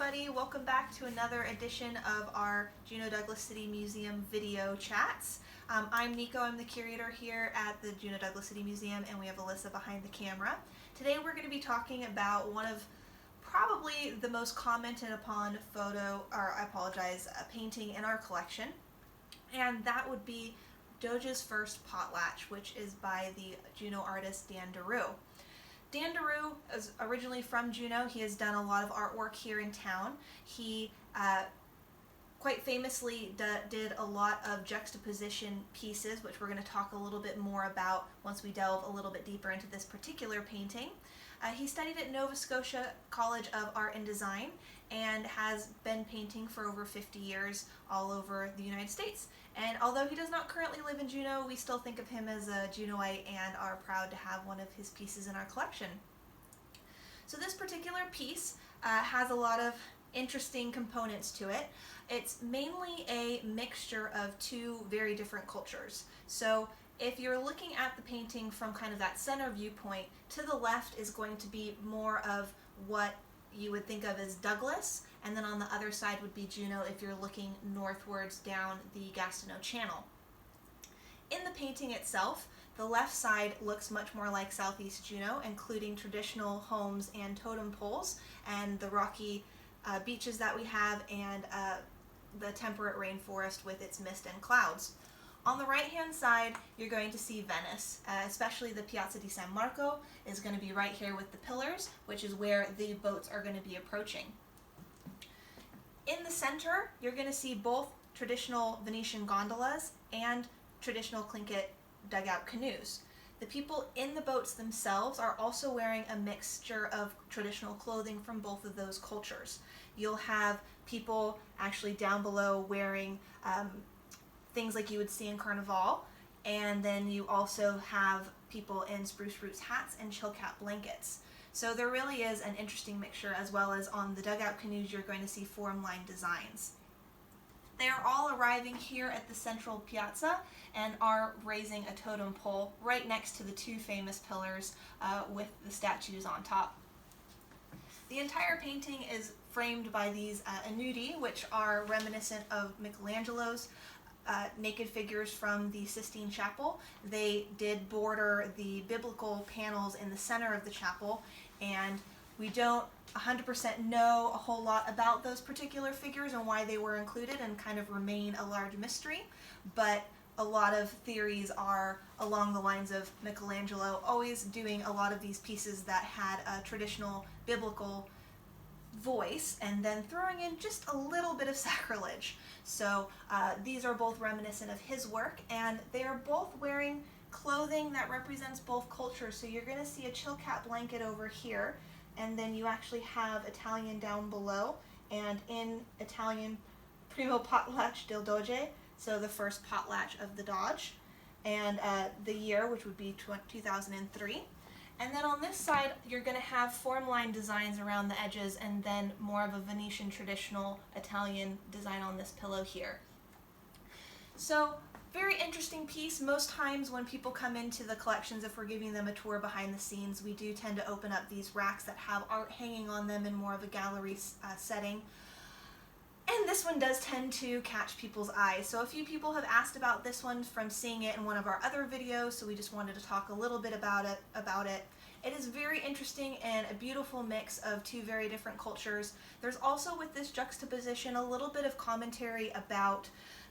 everybody, welcome back to another edition of our Juneau-Douglas City Museum video chats. I'm Niko, I'm the curator here at the Juneau-Douglas City Museum, and we have Alyssa behind the camera. Today we're going to be talking about one of probably the most commented upon painting in our collection, and that would be Doge's first Potlatch, which is by the Juneau artist Dan DeRoux. Dan DeRoux is originally from Juneau. He has done a lot of artwork here in town. He quite famously did a lot of juxtaposition pieces, which we're going to talk a little bit more about once we delve a little bit deeper into this particular painting. He studied at Nova Scotia College of Art and Design and has been painting for over 50 years all over the United States. And although he does not currently live in Juneau, we still think of him as a Juneauite and are proud to have one of his pieces in our collection. So this particular piece has a lot of interesting components to it. It's mainly a mixture of two very different cultures. So if you're looking at the painting from kind of that center viewpoint, to the left is going to be more of what you would think of as Douglas, and then on the other side would be Juneau if you're looking northwards down the Gastineau Channel. In the painting itself, the left side looks much more like southeast Juneau, including traditional homes and totem poles, and the rocky beaches that we have, and the temperate rainforest with its mist and clouds. On the right-hand side, you're going to see Venice, especially the Piazza di San Marco is going to be right here with the pillars, which is where the boats are going to be approaching. In the center, you're going to see both traditional Venetian gondolas and traditional Tlingit dugout canoes. The people in the boats themselves are also wearing a mixture of traditional clothing from both of those cultures. You'll have people actually down below wearing things like you would see in Carnival, and then you also have people in spruce roots hats and chilcat blankets. So there really is an interesting mixture, as well as on the dugout canoes you're going to see form line designs. They are all arriving here at the central piazza and are raising a totem pole right next to the two famous pillars with the statues on top. The entire painting is framed by these annudi, which are reminiscent of Michelangelo's naked figures from the Sistine Chapel. They did border the biblical panels in the center of the chapel, and we don't 100% know a whole lot about those particular figures and why they were included, and kind of remain a large mystery, but a lot of theories are along the lines of Michelangelo always doing a lot of these pieces that had a traditional biblical voice and then throwing in just a little bit of sacrilege. So these are both reminiscent of his work, and they are both wearing clothing that represents both cultures. So you're going to see a chilcat blanket over here, and then you actually have Italian down below, and in Italian, primo potlatch del Doge, so the first potlatch of the Doge, and the year, which would be 2003. And then on this side, you're going to have form line designs around the edges, and then more of a Venetian traditional Italian design on this pillow here. So, very interesting piece. Most times when people come into the collections, if we're giving them a tour behind the scenes, we do tend to open up these racks that have art hanging on them in more of a gallery setting. And this one does tend to catch people's eyes. So a few people have asked about this one from seeing it in one of our other videos, so we just wanted to talk a little bit about it. It is very interesting and a beautiful mix of two very different cultures. There's also, with this juxtaposition, a little bit of commentary about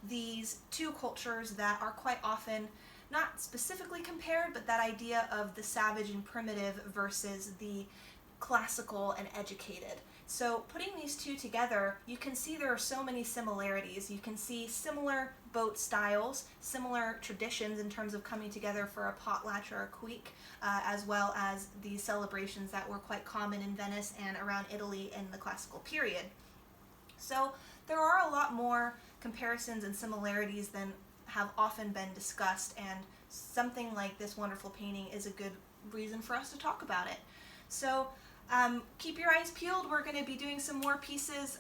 these two cultures that are quite often not specifically compared, but that idea of the savage and primitive versus the classical and educated. So putting these two together, you can see there are so many similarities. You can see similar boat styles, similar traditions in terms of coming together for a potlatch or a queque, as well as these celebrations that were quite common in Venice and around Italy in the classical period. So there are a lot more comparisons and similarities than have often been discussed, and something like this wonderful painting is a good reason for us to talk about it. So keep your eyes peeled. We're going to be doing some more pieces,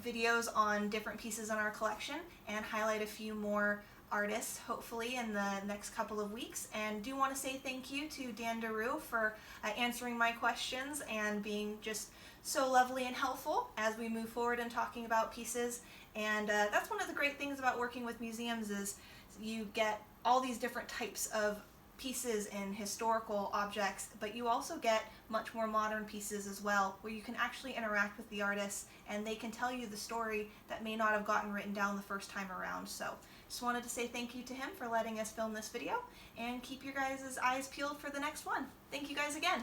videos on different pieces in our collection, and highlight a few more artists, hopefully, in the next couple of weeks. And do want to say thank you to Dan DeRoux for answering my questions and being just so lovely and helpful as we move forward in talking about pieces. And that's one of the great things about working with museums is you get all these different types of pieces and historical objects, but you also get much more modern pieces as well, where you can actually interact with the artists and they can tell you the story that may not have gotten written down the first time around. So just wanted to say thank you to him for letting us film this video, and keep your guys' eyes peeled for the next one. Thank you guys again.